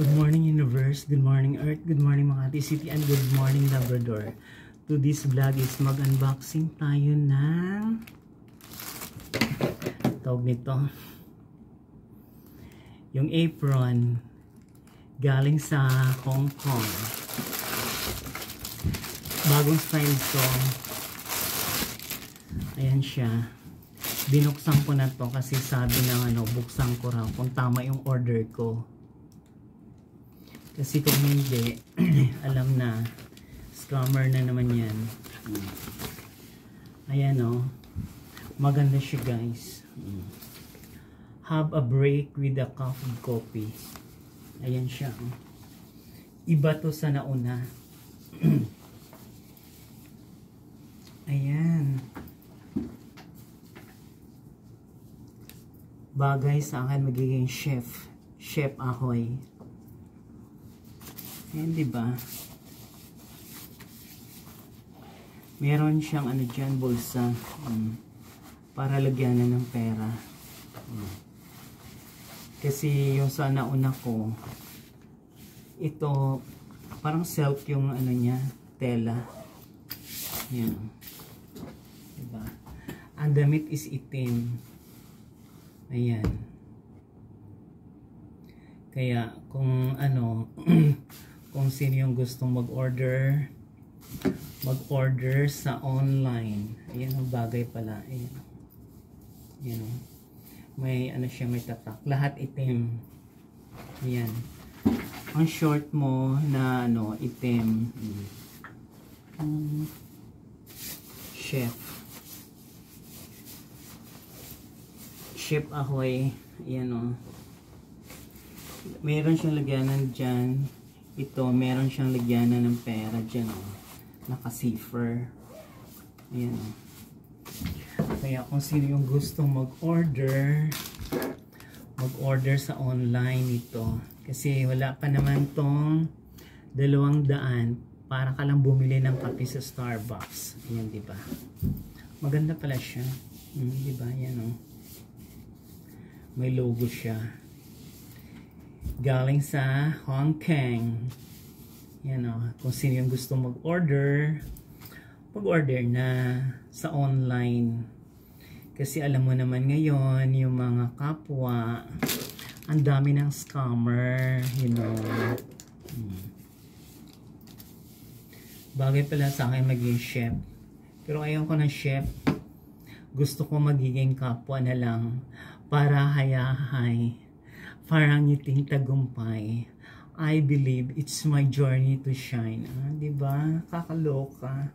Good morning universe, good morning earth, good morning Makati City, and good morning Labrador. To this vlog is mag-unboxing tayo ng tawag nito, yung apron galing sa Hong Kong. Bagong style to. Ayan siya. Binuksan ko na to kasi sabi ng buksan ko raw kung tama yung order ko. Kasi kung hindi, alam na, scammer na naman yan. Ayan o. Maganda siya guys. Have a break with a cup of coffee. Ayan siya. Iba to sa nauna. Ayan. Bagay sa akin magiging chef. Chef Ahoy. Ayan, diba? Meron siyang dyan, bulsa. Para lagyanan ng pera. Kasi yung sa nauna ko, ito, parang silk yung niya, tela. Ayan. Diba? Ang damit is itim. Ayan. Kaya, kung kung sino yung gustong mag-order sa online. Ayan ang bagay pala. Ayan. Ayan. May siya, may tatak. Lahat itim. Ayan. Ang short mo na itim. Chef. Chef Ahoy. Ayan o. Meron siyang lagyanan dyan. Ito, meron siyang lagyanan ng pera dyan, naka-zipper. Ayan, Kaya kung sino yung gustong mag-order sa online ito. Kasi wala pa naman tong 200 para ka lang bumili ng kape sa Starbucks. Ayan, diba? Maganda pala siya. Diba? Ayan, May logo siya. Galing sa Hong Kong. Yan kung sino yung gusto mag-order na sa online. Kasi alam mo naman ngayon, yung mga kapwa, ang dami ng scammer, Bagay pala sa akin maging chef. Pero ayaw ko ng chef. Gusto ko magiging kapwa na lang para hayahay. Parang ngiting tagumpay. I believe it's my journey to shine. Diba? Kakaloka.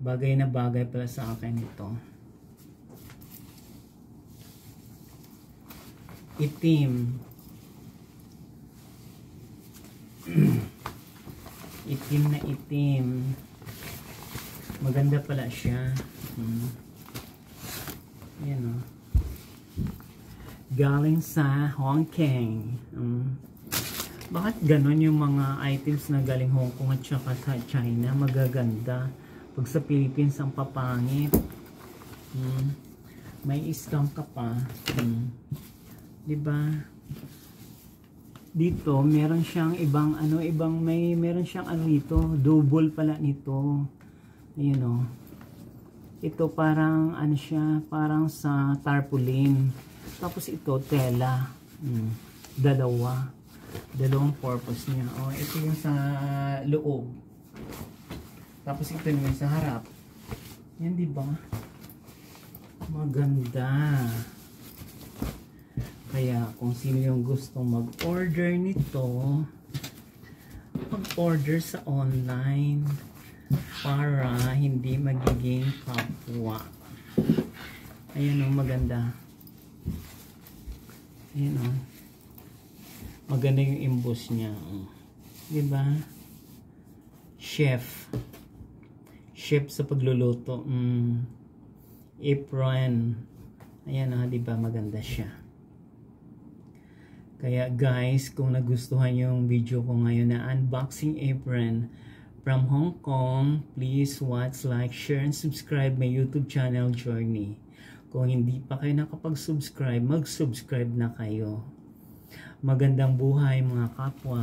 Bagay na bagay pala sa akin ito. Itim. Itim na itim. Maganda pala siya. Yan galing sa Hong Kong. Bakit ganon yung mga items na galing Hong Kong at saka sa China? Magaganda. Pag sa Philippines ang papangit. May scam ka pa. Diba? Dito, meron siyang ibang meron siyang dito. Double pala nito. Ayan Ito parang siya, parang sa tarpaulin. Tapos ito, tela. Dalawang purpose niya. Ito yung sa loob. Tapos ito yung sa harap. Yan, diba? Maganda. Kaya, kung sino yung gustong mag-order nito, mag-order sa online para hindi magiging kapwa. Ayan maganda. Ayan maganda yung emboss niya. Diba? Chef. Chef sa pagluluto. Apron. Ayan diba? Maganda siya. Kaya guys, kung nagustuhan yung video ko ngayon na unboxing apron from Hong Kong, please watch, like, share, and subscribe my YouTube channel Journey. Kung hindi pa kayo nakapag-subscribe, mag-subscribe na kayo. Magandang buhay mga kapwa.